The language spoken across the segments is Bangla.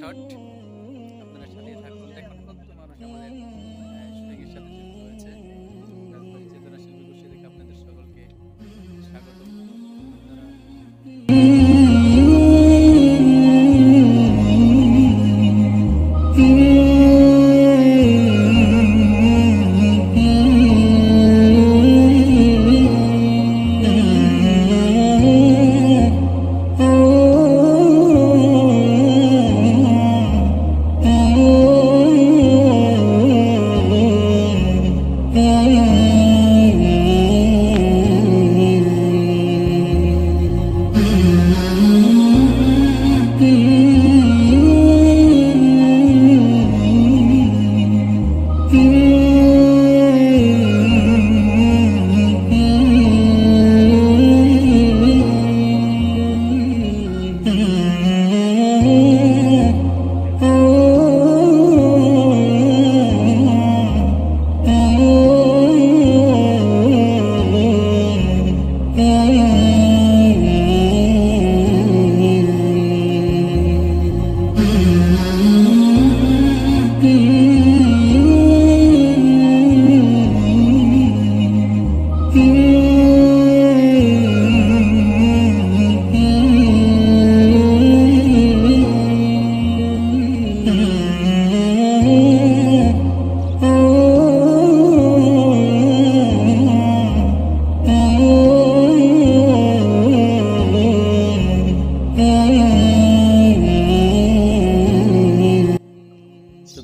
শট। আপনারা সাথে থাকুন, দেখুন কত মানুষ আমাদের শুটিংয়ের সাথে যুক্ত হয়েছে। রাজবাড়ী চেতনা শিল্পী গোষ্ঠী থেকে আপনাদের সকলকে স্বাগতম।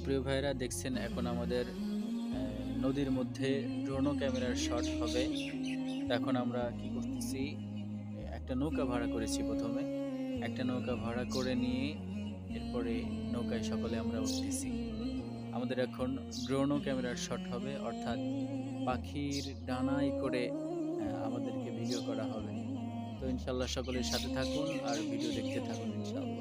প্রিয় ভাইরা, দেখছেন এখন আমাদের নদীর মধ্যে ড্রোন ক্যামেরার শট হবে। এখন আমরা কি করতেছি, একটা নৌকা ভাড়া করেছি। প্রথমে একটা নৌকা ভাড়া করে নিয়ে এরপরে নৌকায় সকলে আমরা উঠতেছি। আমাদের এখন ড্রোন ক্যামেরার শট হবে, অর্থাৎ পাখির ডানায় করে আমাদেরকে ভিডিও করা হবে। তো ইনশাল্লাহ সকলের সাথে থাকুন আর ভিডিও দেখতে থাকুন ইনশাল্লাহ।